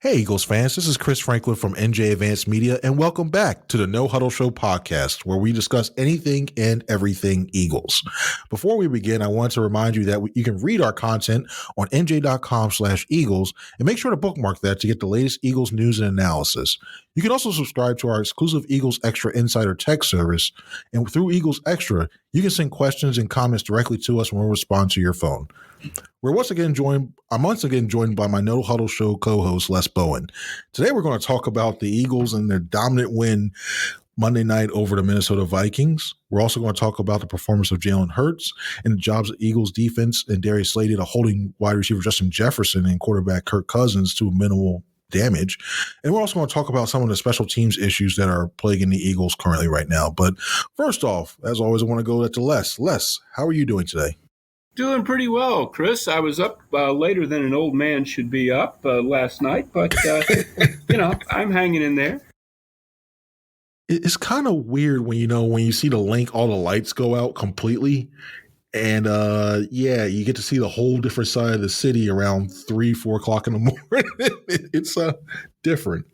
Hey, Eagles fans, this is Chris Franklin from NJ Advanced Media, and welcome back to the No-Huddle Show podcast, where we discuss anything and everything Eagles. Before we begin, I want to remind you that you can read our content on NJ.com/Eagles, and make sure to bookmark that to get the latest Eagles news and analysis. You can also subscribe to our exclusive Eagles Extra Insider text service, and through Eagles Extra, you can send questions and comments directly to us and we'll respond to your phone. I'm once again joined by my No-Huddle Show co-host, Les Bowen. Today we're going to talk about the Eagles and their dominant win Monday night over the Minnesota Vikings. We're also going to talk about the performance of Jalen Hurts and the jobs of Eagles defense and Darius Slay did a holding wide receiver Justin Jefferson and quarterback Kirk Cousins to minimal damage. And we're also going to talk about some of the special teams issues that are plaguing the Eagles currently right now. But first off, as always, I want to go to Les. Les, how are you doing today? Doing pretty well, Chris. I was up later than an old man should be up last night, but, I'm hanging in there. It's kind of weird when you see the link, all the lights go out completely. And, you get to see the whole different side of the city around 3-4 o'clock in the morning. It's different.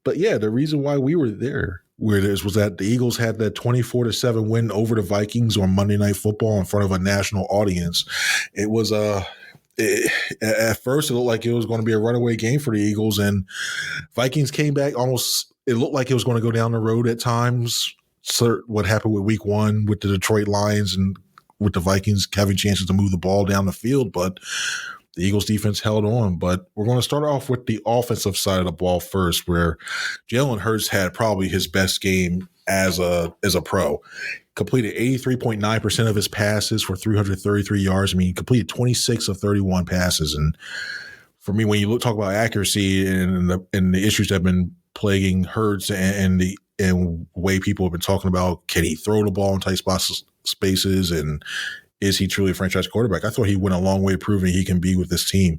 But, yeah, the reason why we were there was that the Eagles had that 24-7 win over the Vikings on Monday Night Football in front of a national audience. It was at first it looked like it was going to be a runaway game for the Eagles, and Vikings came back almost. It looked like it was going to go down the road at times. What happened with Week 1 with the Detroit Lions and with the Vikings having chances to move the ball down the field, but the Eagles defense held on. But we're going to start off with the offensive side of the ball first, where Jalen Hurts had probably his best game as a pro. Completed 83.9% of his passes for 333 yards. I mean, he completed 26 of 31 passes. And for me, when you talk about accuracy and the issues that have been plaguing Hurts and the way people have been talking about, can he throw the ball in tight spaces, and is he truly a franchise quarterback? I thought he went a long way proving he can be with this team.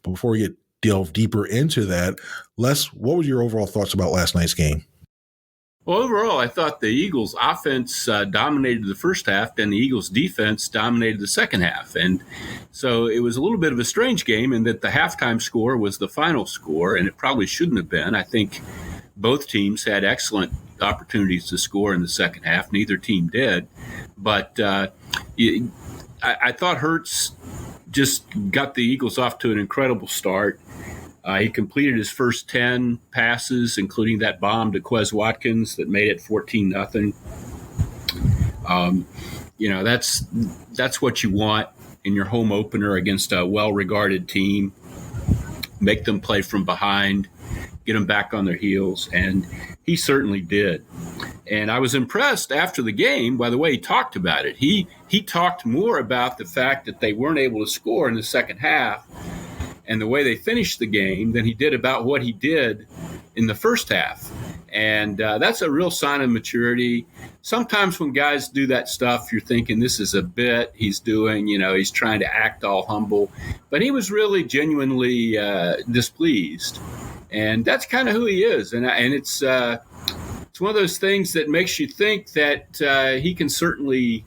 But before we delve deeper into that, Les, what were your overall thoughts about last night's game? Well, overall, I thought the Eagles offense dominated the first half, and the Eagles defense dominated the second half. And so it was a little bit of a strange game in that the halftime score was the final score, and it probably shouldn't have been. I think both teams had excellent opportunities to score in the second half. Neither team did. But I thought Hurts just got the Eagles off to an incredible start. He completed his first 10 passes, including that bomb to Quez Watkins that made it 14-0. That's what you want in your home opener against a well-regarded team. Make them play from behind, get them back on their heels, and he certainly did. And I was impressed after the game by the way he talked about it. He talked more about the fact that they weren't able to score in the second half and the way they finished the game than he did about what he did in the first half. And that's a real sign of maturity. Sometimes when guys do that stuff, you're thinking this is a bit he's doing, he's trying to act all humble. But he was really genuinely displeased. And that's kind of who he is. And it's one of those things that makes you think that he can certainly,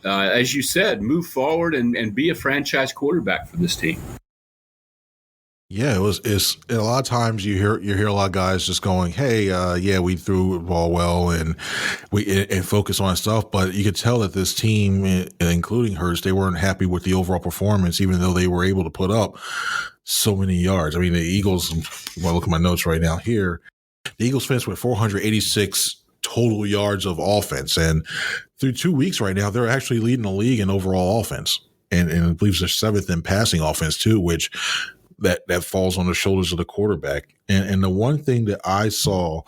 as you said, move forward and be a franchise quarterback for this team. Yeah, it's a lot of times you hear a lot of guys just going, "Hey, we threw the ball well and focus on stuff." But you could tell that this team, including Hurts, they weren't happy with the overall performance, even though they were able to put up so many yards. I mean, the Eagles. Well, look at my notes right now here. The Eagles finished with 486 total yards of offense, and through 2 weeks right now, they're actually leading the league in overall offense, and I believe they're seventh in passing offense too, which. That falls on the shoulders of the quarterback. And the one thing that I saw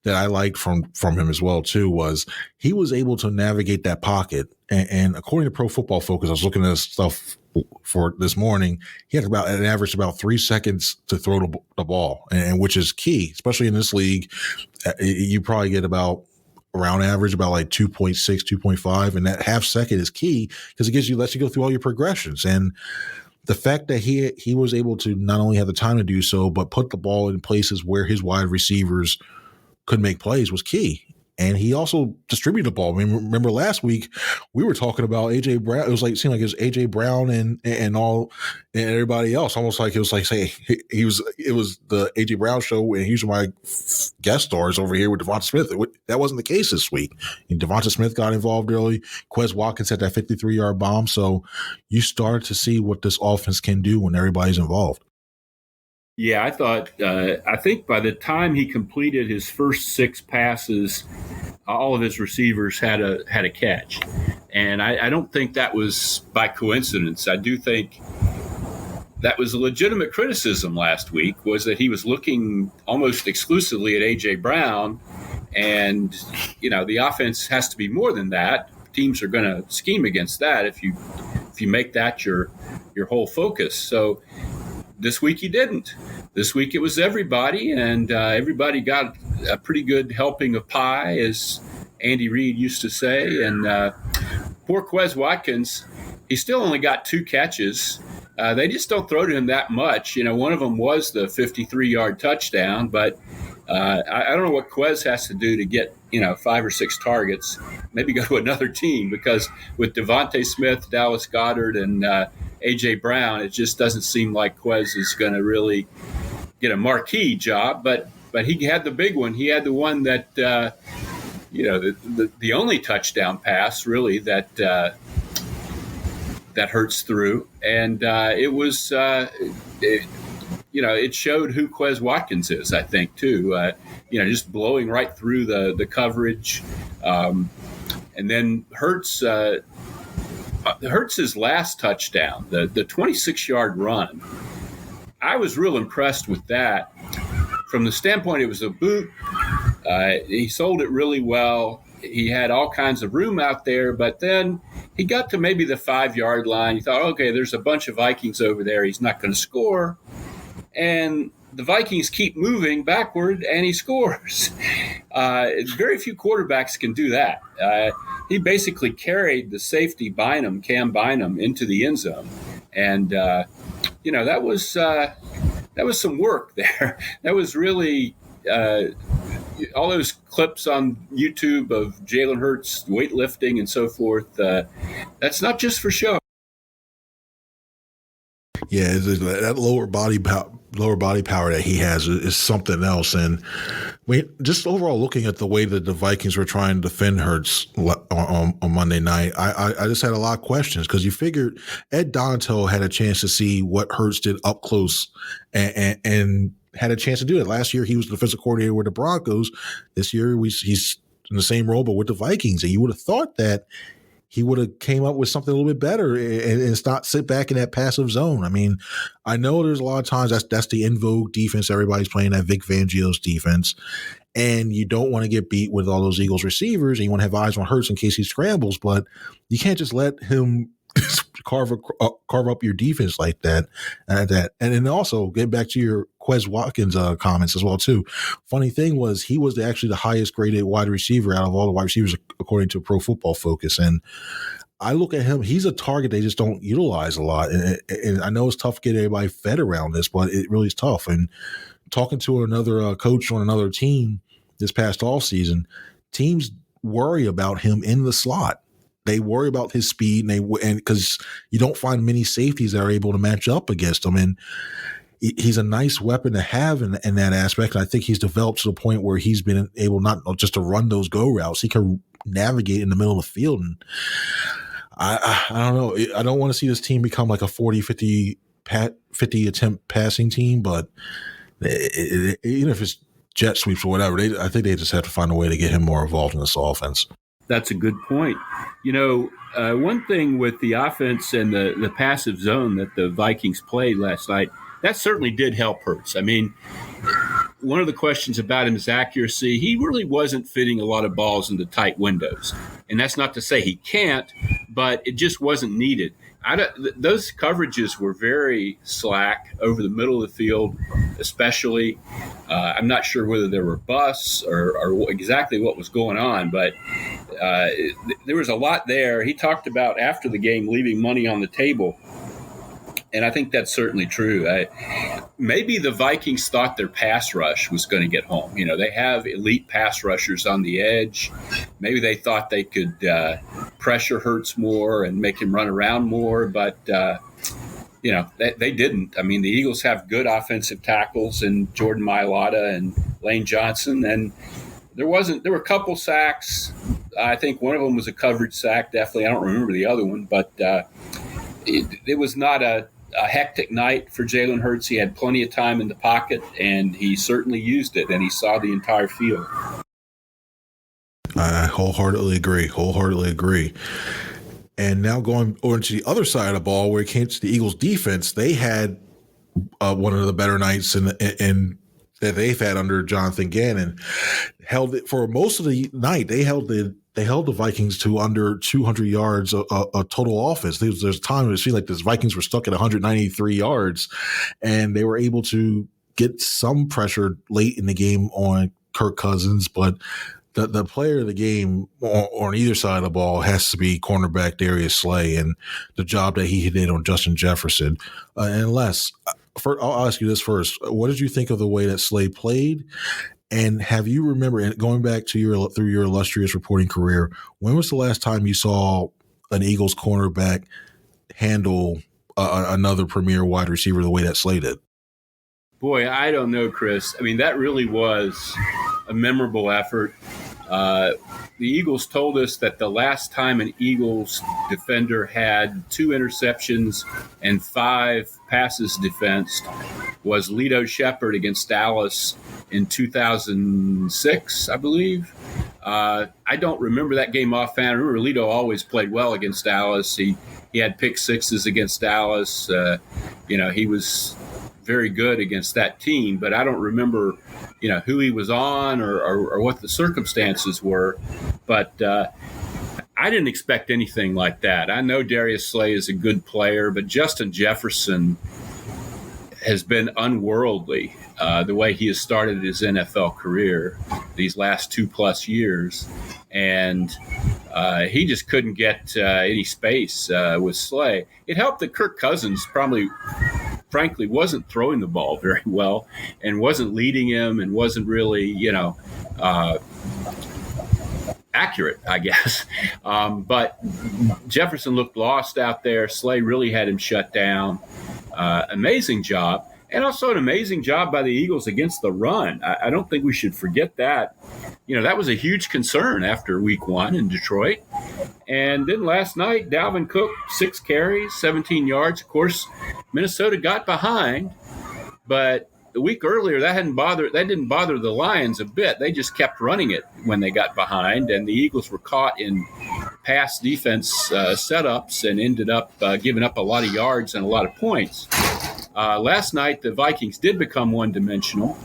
that I liked from him as well, too, was he was able to navigate that pocket. And according to Pro Football Focus, I was looking at stuff for this morning, he had about an average about 3 seconds to throw the ball, and which is key, especially in this league. You probably get about around average, about like 2.6, 2.5. And that half second is key because it lets you go through all your progressions. And the fact that he was able to not only have the time to do so, but put the ball in places where his wide receivers could make plays was key. And he also distributed the ball. I mean, remember last week we were talking about AJ Brown. It was like, it seemed like it was AJ Brown and all and everybody else. Almost like it was like, say, it was the AJ Brown show, and he's my guest stars over here with Devonta Smith. That wasn't the case this week. And Devonta Smith got involved early. Quez Watkins had that 53-yard bomb. So you start to see what this offense can do when everybody's involved. Yeah, I think by the time he completed his first 6 passes, all of his receivers had a catch. And I don't think that was by coincidence. I do think that was a legitimate criticism last week, was that he was looking almost exclusively at A.J. Brown. And, the offense has to be more than that. Teams are going to scheme against that if you make that your whole focus. So this week he didn't. This week it was everybody, and everybody got a pretty good helping of pie, as Andy Reid used to say. And poor Quez Watkins, he still only got 2 catches. They just don't throw to him that much. One of them was the 53-yard touchdown, but I don't know what Quez has to do to get 5 or 6 targets. Maybe go to another team, because with Devontae Smith, Dallas Goedert, and A.J. Brown, it just doesn't seem like Quez is going to really get a marquee job. But he had the big one. He had the one that the only touchdown pass really that Hurts threw, and it was it showed who Quez Watkins is, I think, too. Just blowing right through the coverage, and then Hurts. Hurts' last touchdown, the 26-yard run, I was real impressed with that. From the standpoint, it was a boot. He sold it really well. He had all kinds of room out there, but then he got to maybe the 5-yard line. He thought, okay, there's a bunch of Vikings over there. He's not going to score. And the Vikings keep moving backward, and he scores. Very few quarterbacks can do that. He basically carried the safety Cam Bynum, into the end zone, and that was some work there. That was really all those clips on YouTube of Jalen Hurts weightlifting and so forth. That's not just for show. Yeah, that lower body power that he has is something else. And just overall looking at the way that the Vikings were trying to defend Hurts on Monday night, I just had a lot of questions, because you figured Ed Donato had a chance to see what Hurts did up close and had a chance to do it. Last year, he was the defensive coordinator with the Broncos. This year, he's in the same role, but with the Vikings. And you would have thought that he would have came up with something a little bit better and not sit back in that passive zone. I mean, I know there's a lot of times that's the in vogue defense. Everybody's playing that Vic Fangio's defense, and you don't want to get beat with all those Eagles receivers, and you want to have eyes on Hurts in case he scrambles, but you can't just let him carve up your defense like that. And then also get back to your Quez Watkins comments as well too. Funny thing was, he was actually the highest graded wide receiver out of all the wide receivers according to Pro Football Focus. And I look at him, he's a target they just don't utilize a lot. And I know it's tough to get everybody fed around this, but it really is tough. And talking to another coach on another team this past off season, teams worry about him in the slot. They worry about his speed, and because you don't find many safeties that are able to match up against him. And he's a nice weapon to have in that aspect. And I think he's developed to the point where he's been able not just to run those go routes, he can navigate in the middle of the field. And I don't know. I don't want to see this team become like a 40-50 attempt passing team, but even if it's jet sweeps or whatever, I think they just have to find a way to get him more involved in this offense. That's a good point. One thing with the offense and the passive zone that the Vikings played last night, that certainly did help Hurts. I mean, one of the questions about him is accuracy. He really wasn't fitting a lot of balls into tight windows. And that's not to say he can't, but it just wasn't needed. Those coverages were very slack over the middle of the field, especially. I'm not sure whether there were busts or exactly what was going on, but there was a lot there. He talked about after the game leaving money on the table And I think that's certainly true. Maybe the Vikings thought their pass rush was going to get home. They have elite pass rushers on the edge. Maybe they thought they could pressure Hurts more and make him run around more, but they didn't. I mean, the Eagles have good offensive tackles in Jordan Mailata and Lane Johnson, and there were a couple sacks. I think one of them was a coverage sack, definitely. I don't remember the other one, but it was not a hectic night for Jalen Hurts. He had plenty of time in the pocket, and he certainly used it, and he saw the entire field. I wholeheartedly agree. And now going over to the other side of the ball, where it came to the Eagles' defense, they had one of the better nights in that they've had under Jonathan Gannon. Held it for most of the night. They held the Vikings to under 200 yards of total offense. There's a time it seemed like the Vikings were stuck at 193 yards, and they were able to get some pressure late in the game on Kirk Cousins, but the player of the game on either side of the ball has to be cornerback Darius Slay and the job that he did on Justin Jefferson. I'll ask you this first. What did you think of the way that Slay played? And have you remember, going back to through your illustrious reporting career, when was the last time you saw an Eagles cornerback handle another premier wide receiver the way that Slay did? Boy, I don't know, Chris. I mean, that really was a memorable effort. The Eagles told us that the last time an Eagles defender had 2 interceptions and 5 passes defensed was Lito Shepherd against Dallas in 2006, I believe. I don't remember that game offhand. I remember Lito always played well against Dallas. He had pick sixes against Dallas. He was very good against that team, but I don't remember, who he was on or what the circumstances were. But I didn't expect anything like that. I know Darius Slay is a good player, but Justin Jefferson has been unworldly the way he has started his NFL career these last 2+ years. And he just couldn't get any space with Slay. It helped that Kirk Cousins frankly wasn't throwing the ball very well and wasn't leading him and wasn't really, accurate, I guess. But Jefferson looked lost out there. Slay really had him shut down. Amazing job. And also an amazing job by the Eagles against the run. I don't think we should forget that. That was a huge concern after week 1 in Detroit. And then last night, Dalvin Cook, 6 carries, 17 yards. Of course, Minnesota got behind, but the week earlier that didn't bother the Lions a bit. They just kept running it when they got behind, and the Eagles were caught in pass defense setups and ended up giving up a lot of yards and a lot of points. Last night, the Vikings did become one-dimensional,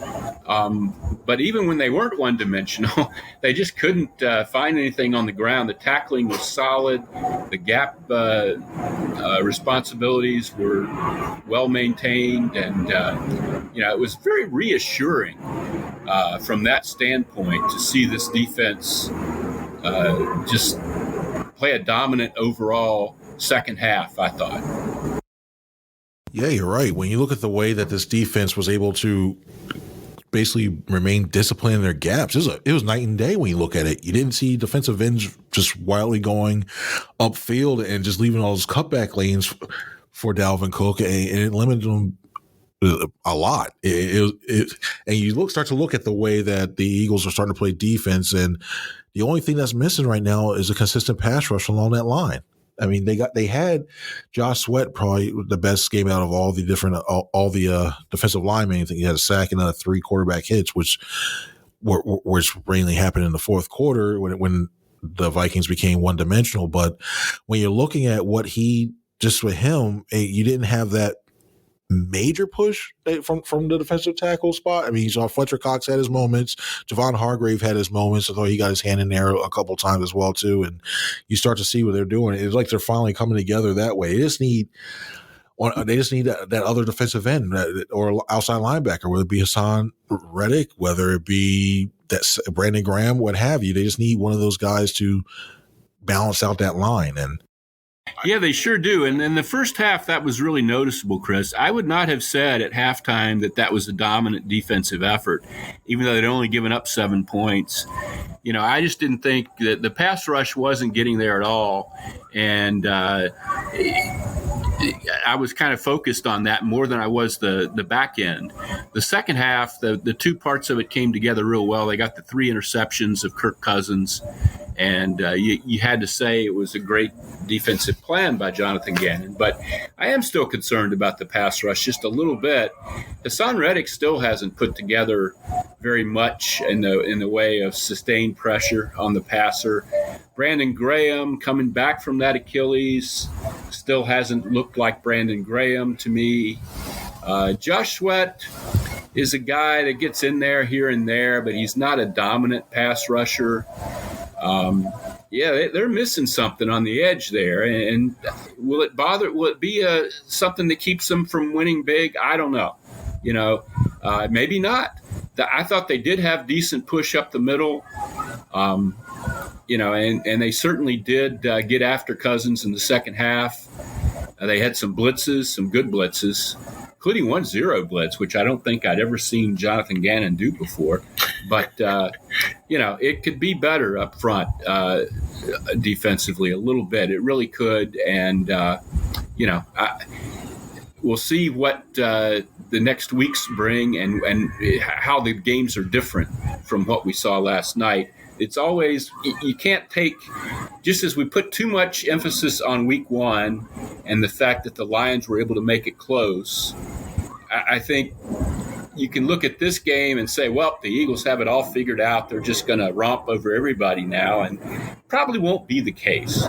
but even when they weren't one-dimensional, they just couldn't find anything on the ground. The tackling was solid. The gap responsibilities were well-maintained, and it was very reassuring from that standpoint to see this defense just play a dominant overall second half, I thought. Yeah, you're right. When you look at the way that this defense was able to basically remain disciplined in their gaps, it was night and day when you look at it. You didn't see defensive ends just wildly going upfield and just leaving all those cutback lanes for Dalvin Cook, and it limited them a lot. And you start to look at the way that the Eagles are starting to play defense, and the only thing that's missing right now is a consistent pass rush along that line. I mean, they had Josh Sweat, probably the best game out of all the defensive linemen. I think he had a sack and 3 quarterback hits, which mainly happened in the fourth quarter when the Vikings became one-dimensional. But when you're looking at what you didn't have that major push from the defensive tackle spot. I mean, you saw Fletcher Cox had his moments. Javon Hargrave had his moments, although he got his hand in there a couple times as well too. And you start to see what they're doing. It's like they're finally coming together that way. They just need that other defensive end or outside linebacker, whether it be Hassan Reddick, whether it be that Brandon Graham, what have you. They just need one of those guys to balance out that line. And Yeah, they sure do. And in the first half, that was really noticeable, Chris. I would not have said at halftime that was a dominant defensive effort, even though they'd only given up 7 points. I just didn't think that the pass rush wasn't getting there at all. And I was kind of focused on that more than I was the back end. The second half, the two parts of it came together real well. They got the 3 interceptions of Kirk Cousins, and you had to say it was a great defensive plan by Jonathan Gannon. But I am still concerned about the pass rush just a little bit. Hassan Reddick still hasn't put together very much in the way of sustained pressure on the passer. Brandon Graham, coming back from that Achilles, still hasn't looked like Brandon Graham to me. Josh Sweat is a guy that gets in there here and there, but he's not a dominant pass rusher. They're missing something on the edge there. And will it be something that keeps them from winning big? I don't know. Maybe not. I thought they did have decent push up the middle. And they certainly did get after Cousins in the second half. They had some blitzes, some good blitzes, including 1-0 blitz, which I don't think I'd ever seen Jonathan Gannon do before. But, it could be better up front defensively a little bit. It really could. And, we'll see what the next weeks bring and how the games are different from what we saw last night. It's always, you can't take, just as we put too much emphasis on week one and the fact that the Lions were able to make it close, I think you can look at this game and say, well, the Eagles have it all figured out. They're just going to romp over everybody now, and probably won't be the case.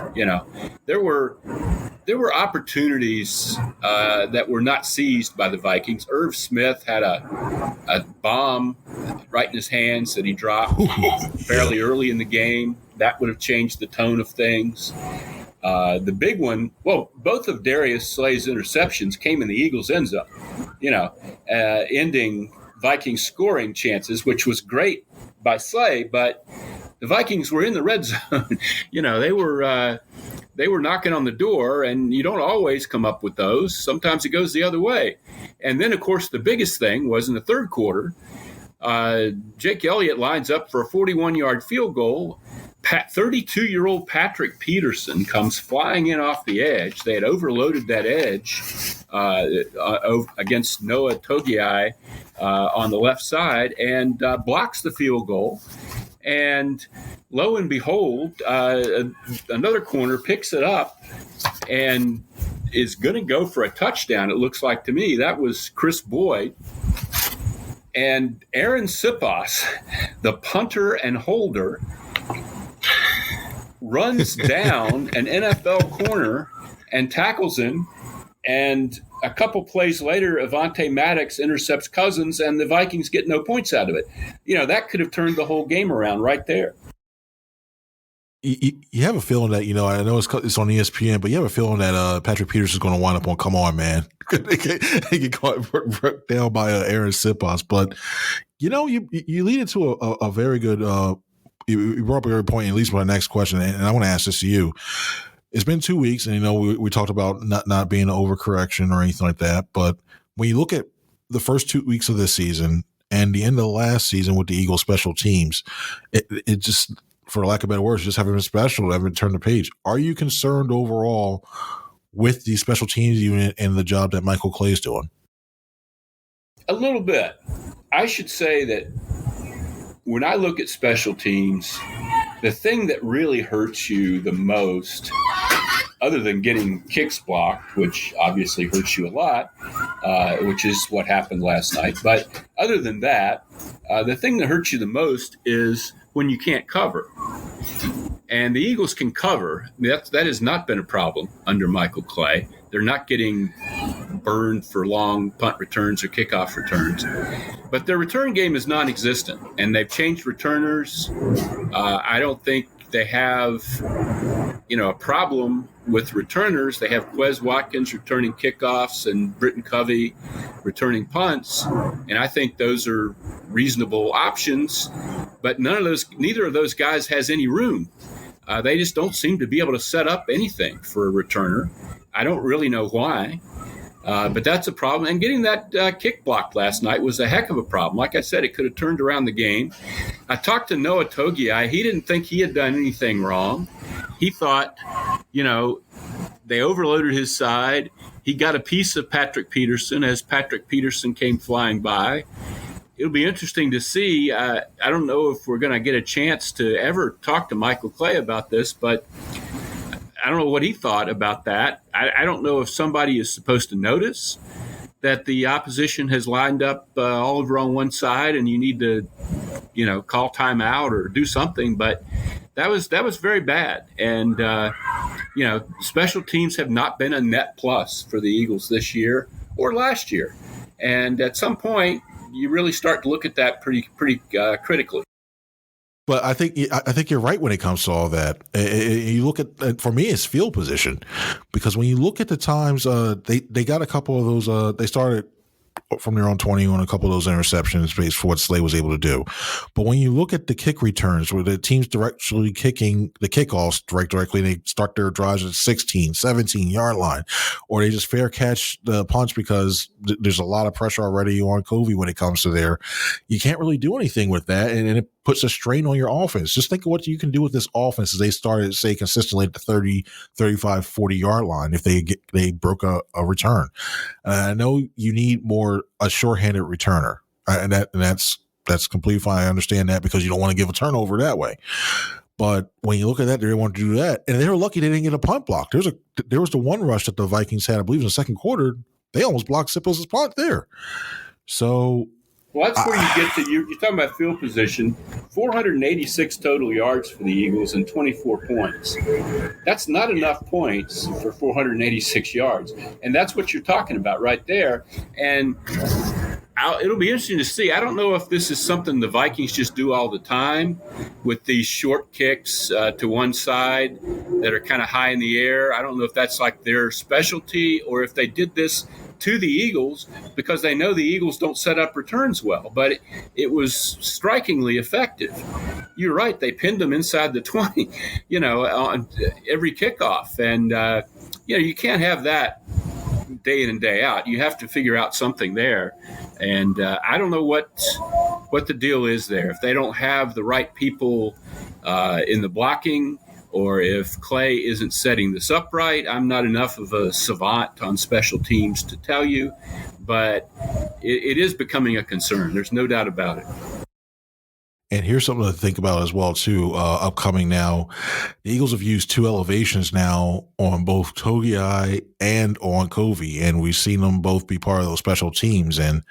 There were opportunities that were not seized by the Vikings. Irv Smith had a bomb right in his hands that he dropped fairly early in the game. That would have changed the tone of things. The big one, both of Darius Slay's interceptions came in the Eagles' end zone, ending Vikings scoring chances, which was great by Slay, but the Vikings were in the red zone. They were knocking on the door, and you don't always come up with those. Sometimes it goes the other way. And then, of course, the biggest thing was in the third quarter, Jake Elliott lines up for a 41-yard field goal. 32-year-old Patrick Peterson comes flying in off the edge. They had overloaded that edge against Noah Togiai on the left side and blocks the field goal. And lo and behold, another corner picks it up and is going to go for a touchdown, it looks like to me. That was Chris Boyd. And Aaron Siposs, the punter and holder, runs down an NFL corner and tackles him. And a couple plays later, Avonte Maddox intercepts Cousins, and the Vikings get no points out of it. That could have turned the whole game around right there. You have a feeling that, I know it's on ESPN, but you have a feeling that Patrick Peters is going to wind up on Come On, Man. He get caught down by Aaron Siposs. But, you lead into a very good you brought up a good point, at least my next question, and I want to ask this to you. It's been 2 weeks, and, we talked about not being an overcorrection or anything like that. But when you look at the first 2 weeks of this season and the end of the last season with the Eagles special teams, it just – for lack of better words, just haven't been special, haven't turned the page. Are you concerned overall with the special teams unit and the job that Michael Clay is doing? A little bit. I should say that when I look at special teams, the thing that really hurts you the most, other than getting kicks blocked, which obviously hurts you a lot, which is what happened last night. But other than that, the thing that hurts you the most is when you can't cover. And the Eagles can cover. That has not been a problem under Michael Clay. They're not getting burned for long punt returns or kickoff returns. But their return game is non-existent, and they've changed returners. I don't think they have, a problem with returners. They have Quez Watkins returning kickoffs and Britton Covey returning punts, and I think those are reasonable options. But neither of those guys has any room. They just don't seem to be able to set up anything for a returner. I don't really know why. But that's a problem. And getting that kick blocked last night was a heck of a problem. Like I said, it could have turned around the game. I talked to Noah Togiai. He didn't think he had done anything wrong. He thought, they overloaded his side. He got a piece of Patrick Peterson as Patrick Peterson came flying by. It'll be interesting to see. I don't know if we're going to get a chance to ever talk to Michael Clay about this, but I don't know what he thought about that. I don't know if somebody is supposed to notice that the opposition has lined up all over on one side and you need to, call timeout or do something. But that was very bad. And, special teams have not been a net plus for the Eagles this year or last year. And at some point, you really start to look at that pretty critically. But I think you're right when it comes to all that. You look at, for me, it's field position, because when you look at the times, they got a couple of those. They started from their own 20 on a couple of those interceptions based for what Slay was able to do. But when you look at the kick returns, where the team's directly kicking the kickoffs directly, they start their drives at 16, 17-yard line, or they just fair catch the punch because there's a lot of pressure already on Covey when it comes to there. You can't really do anything with that, and it puts a strain on your offense. Just think of what you can do with this offense as they started, say, consistently at the 30, 35, 40-yard line if they broke a return. I know you need a sure-handed returner, and that's completely fine. I understand that, because you don't want to give a turnover that way. But when you look at that, they didn't want to do that, and they were lucky they didn't get a punt block. There was the one rush that the Vikings had, I believe, in the second quarter. They almost blocked Sipples' punt there. So. Well, that's where you get to, you're talking about field position, 486 total yards for the Eagles and 24 points. That's not enough points for 486 yards. And that's what you're talking about right there. And it'll be interesting to see. I don't know if this is something the Vikings just do all the time with these short kicks to one side that are kind of high in the air. I don't know if that's like their specialty, or if they did this to the Eagles because they know the Eagles don't set up returns well. But it was strikingly effective. You're right. They pinned them inside the 20, on every kickoff. And, you can't have that day in and day out. You have to figure out something there. And I don't know what the deal is there. If they don't have the right people in the blocking, or if Clay isn't setting this up right. I'm not enough of a savant on special teams to tell you, but it is becoming a concern. There's no doubt about it. And here's something to think about as well, too, upcoming now. The Eagles have used two elevations now on both Togiai and on Covey, and we've seen them both be part of those special teams, and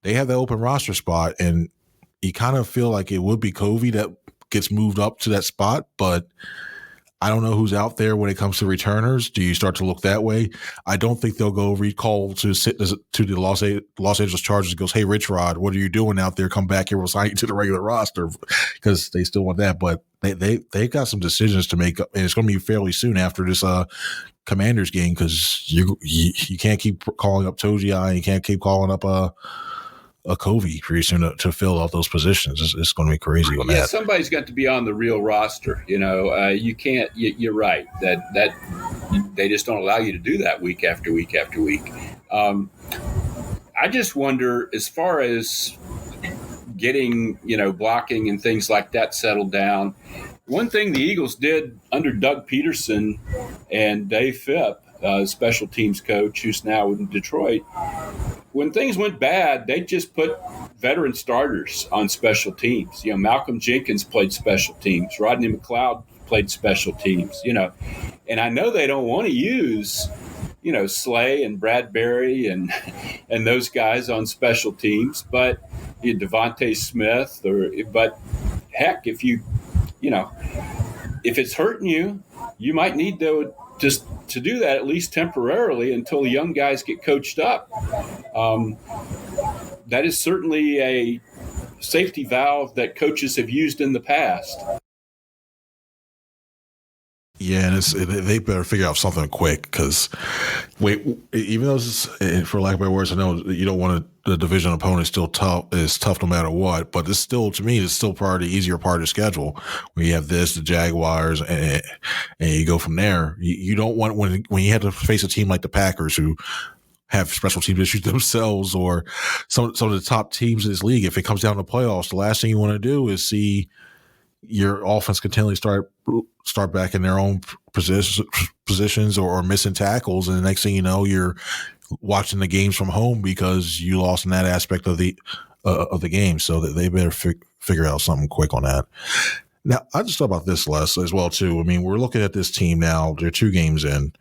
they have that open roster spot, and you kind of feel like it would be Covey that gets moved up to that spot, but I don't know who's out there when it comes to returners. Do you start to look that way? I don't think they'll go recall to the Los Angeles Chargers and goes, "Hey, Rich Rod, what are you doing out there? Come back here. We'll sign you to the regular roster," because they still want that. But they've got some decisions to make, and it's going to be fairly soon after this Commanders game, because you can't keep calling up Togiai, you can't keep calling up a Covey pretty soon to fill out those positions. It's going to be crazy on that. Yeah, somebody's got to be on the real roster. You can't. You're right that they just don't allow you to do that week after week after week. I just wonder, as far as getting blocking and things like that settled down. One thing the Eagles did under Doug Peterson and Dave Phipp, special teams coach, who's now in Detroit. When things went bad, they just put veteran starters on special teams. Malcolm Jenkins played special teams. Rodney McLeod played special teams. And I know they don't want to use, Slay and Bradbury and those guys on special teams, but Devontae Smith. But heck, if if it's hurting you, you might need to just to do that at least temporarily until the young guys get coached up. That is certainly a safety valve that coaches have used in the past. Yeah, and they better figure out something quick because, even though it's, for lack of better words, I know you don't want the division opponent still tough is tough no matter what, but it's still, to me, it's still part of the easier part of the schedule where you have the Jaguars, and you go from there. You don't want when you have to face a team like the Packers who have special team issues themselves, or some of the top teams in this league. If it comes down to playoffs, the last thing you want to do is see your offense continually start back in their own positions or missing tackles, and the next thing you know, you're watching the games from home because you lost in that aspect of the game. So that they better figure out something quick on that. Now, I just thought about this, Les, as well too. I mean, we're looking at this team now; they're 2 games in.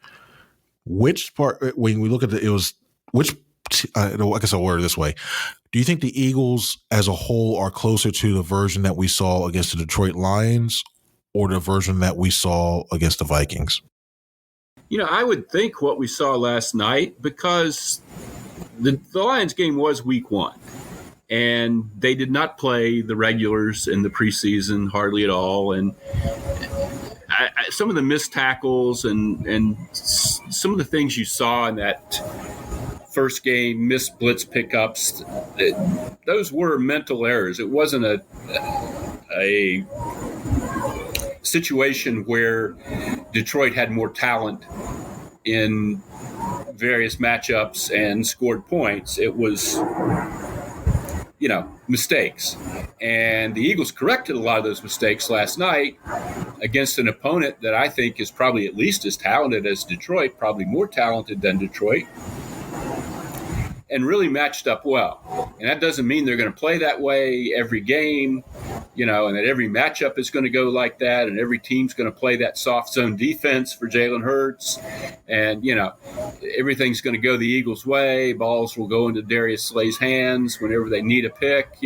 Which part, when we look at I guess I'll word it this way. Do you think the Eagles as a whole are closer to the version that we saw against the Detroit Lions or the version that we saw against the Vikings? I would think what we saw last night, because the Lions game was week 1, and they did not play the regulars in the preseason hardly at all. And some of the missed tackles and some of the things you saw in that first game, missed blitz pickups, those were mental errors. It wasn't a situation where Detroit had more talent in various matchups and scored points. It was, mistakes. And the Eagles corrected a lot of those mistakes last night against an opponent that I think is probably at least as talented as Detroit, probably more talented than Detroit, and really matched up well. And that doesn't mean they're going to play that way every game, and that every matchup is going to go like that, and every team's going to play that soft zone defense for Jalen Hurts, and, everything's going to go the Eagles' way. Balls will go into Darius Slay's hands whenever they need a pick.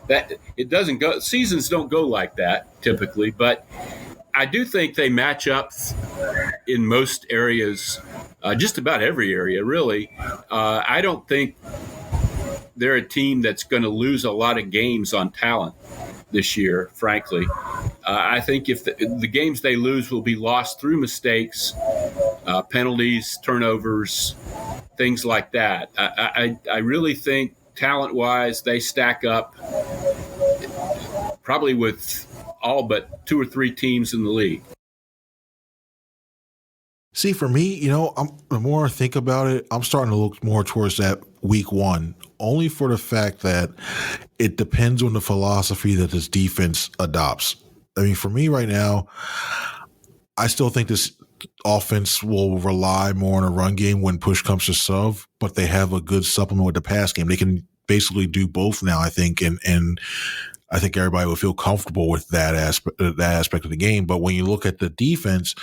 That it doesn't go. Seasons don't go like that typically, but I do think they match up in most areas, just about every area, really. I don't think they're a team that's going to lose a lot of games on talent this year, frankly. I think if the games they lose will be lost through mistakes, penalties, turnovers, things like that. I really think talent-wise they stack up probably with all but 2 or 3 teams in the league. See, for me, the more I think about it, I'm starting to look more towards that week 1, only for the fact that it depends on the philosophy that this defense adopts. I mean, for me right now, I still think this offense will rely more on a run game when push comes to shove, but they have a good supplement with the pass game. They can basically do both now, I think, and I think everybody will feel comfortable with that aspect of the game. But when you look at the defense,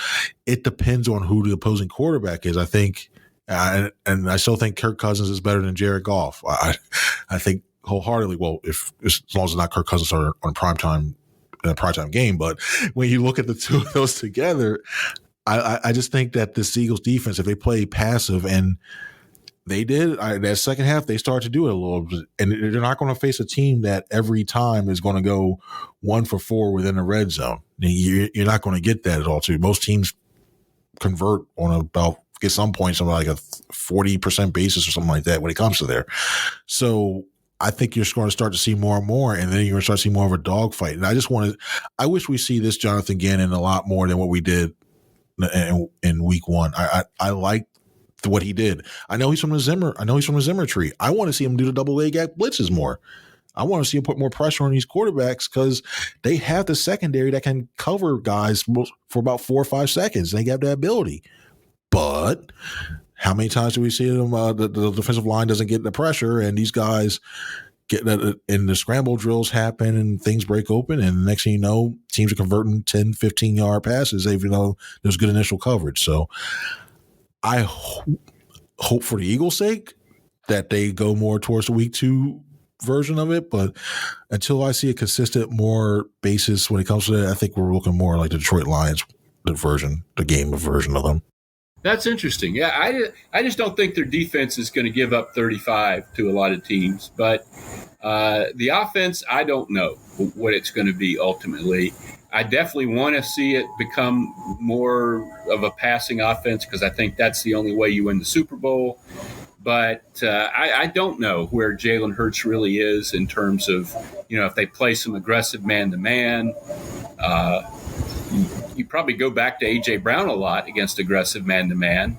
it depends on who the opposing quarterback is. I think, and I still think Kirk Cousins is better than Jared Goff. I think wholeheartedly. Well, as long as it's not Kirk Cousins on primetime in a primetime game, but when you look at the two of those together, I just think that the Eagles defense, if they play passive, and they did that second half, they started to do it a little bit, and they're not going to face a team that every time is going to go 1 for 4 within the red zone. You're not going to get that at all. Too, most teams convert on get some points on like a 40% basis or something like that when it comes to there. So I think you're going to start to see more and more, and then you're going to start to see more of a dogfight. And I wish we see this Jonathan Gannon a lot more than what we did in week 1. I like what he did. I know he's from the Zimmer tree. I want to see him do the double leg gap blitzes more. I want to see him put more pressure on these quarterbacks because they have the secondary that can cover guys for about 4 or 5 seconds. They have that ability. But how many times do we see them? The defensive line doesn't get the pressure, and these guys get that, and the scramble drills happen, and things break open, and the next thing you know, teams are converting 10, 15-yard passes, even though there's good initial coverage. So I hope for the Eagles' sake that they go more towards the week 2 version of it. But until I see a consistent more basis when it comes to that, I think we're looking more like the Detroit Lions, the game version of them. That's interesting. Yeah, I just don't think their defense is going to give up 35 to a lot of teams. But the offense, I don't know what it's going to be ultimately. I definitely want to see it become more of a passing offense because I think that's the only way you win the Super Bowl. But I don't know where Jalen Hurts really is in terms of, if they play some aggressive man-to-man. You probably go back to A.J. Brown a lot against aggressive man-to-man.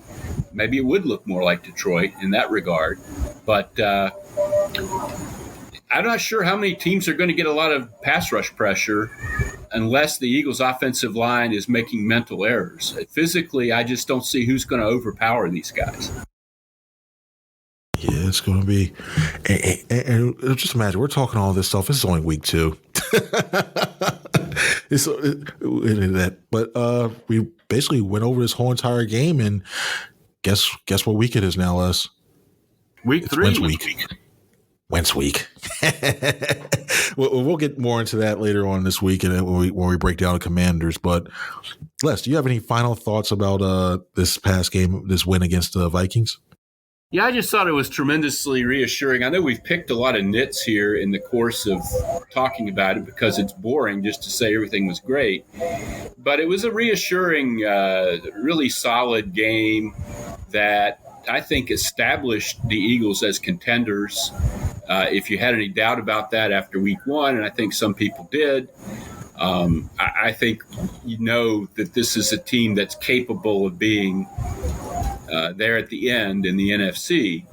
Maybe it would look more like Detroit in that regard. But I'm not sure how many teams are going to get a lot of pass rush pressure unless the Eagles' offensive line is making mental errors. Physically, I just don't see who's going to overpower these guys. Yeah, it's going to be, and just imagine we're talking all this stuff. This is only week 2. But we basically went over this whole entire game, and guess what week it is now, Les? Week 3. Wentz week. Wentz week. We'll get more into that later on this week, and when we break down the Commanders. But Les, do you have any final thoughts about this past game, this win against the Vikings? Yeah, I just thought it was tremendously reassuring. I know we've picked a lot of nits here in the course of talking about it because it's boring just to say everything was great. But it was a reassuring, really solid game that I think established the Eagles as contenders. If you had any doubt about that after week 1, and I think some people did, I think that this is a team that's capable of being there at the end in the NFC.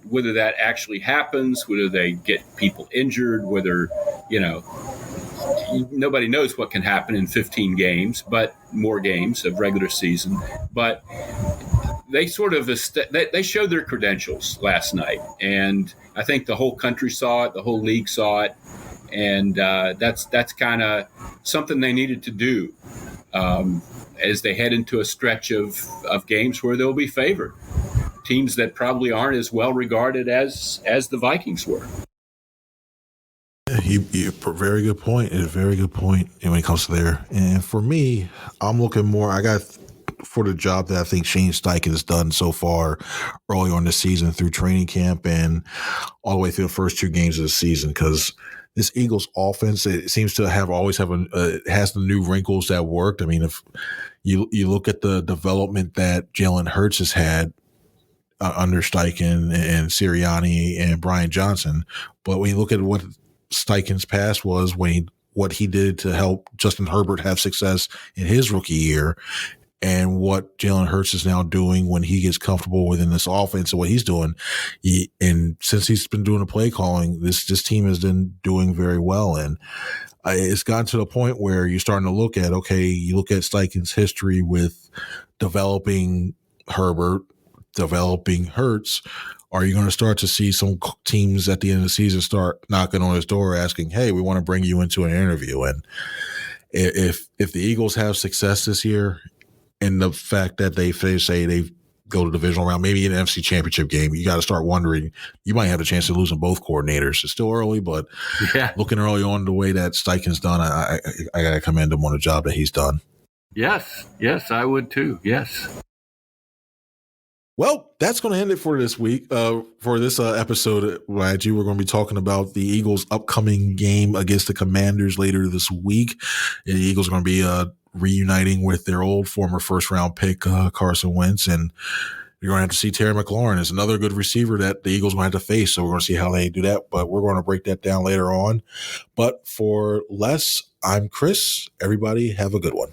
Whether that actually happens, whether they get people injured, whether, nobody knows what can happen in 15 games, but more games of regular season. But they sort of they showed their credentials last night, and I think the whole country saw it, the whole league saw it, and that's kind of something they needed to do as they head into a stretch of games where they'll be favored, teams that probably aren't as well regarded as the Vikings were. You very good point. A very good point when it comes to there. And for me, I'm looking more. I got for the job that I think Shane Steichen has done so far early on this season through training camp and all the way through the first 2 games of the season, because this Eagles offense, it seems to always have has the new wrinkles that worked. I mean, if you look at the development that Jalen Hurts has had under Steichen and Sirianni and Brian Johnson, but when you look at what Steichen's past was, what he did to help Justin Herbert have success in his rookie year, and what Jalen Hurts is now doing when he gets comfortable within this offense and what he's doing. And since he's been doing the play calling, this team has been doing very well. And it's gotten to the point where you're starting to look at, you look at Steichen's history with developing Herbert, developing Hurts. Are you going to start to see some teams at the end of the season start knocking on his door asking, hey, we want to bring you into an interview? And if the Eagles have success this year, and the fact that they say they go to the divisional round, maybe an NFC championship game, you got to start wondering, you might have a chance of losing both coordinators. It's still early, but looking early on the way that Steichen's done, I got to commend him on the job that he's done. Yes, I would too. Yes. Well, that's going to end it for this week. For this episode, we're going to be talking about the Eagles' upcoming game against the Commanders later this week. And the Eagles are going to be reuniting with their old former first-round pick, Carson Wentz, and you're going to have to see Terry McLaurin is another good receiver that the Eagles might have to face. So we're going to see how they do that, but we're going to break that down later on. But for Les, I'm Chris. Everybody have a good one.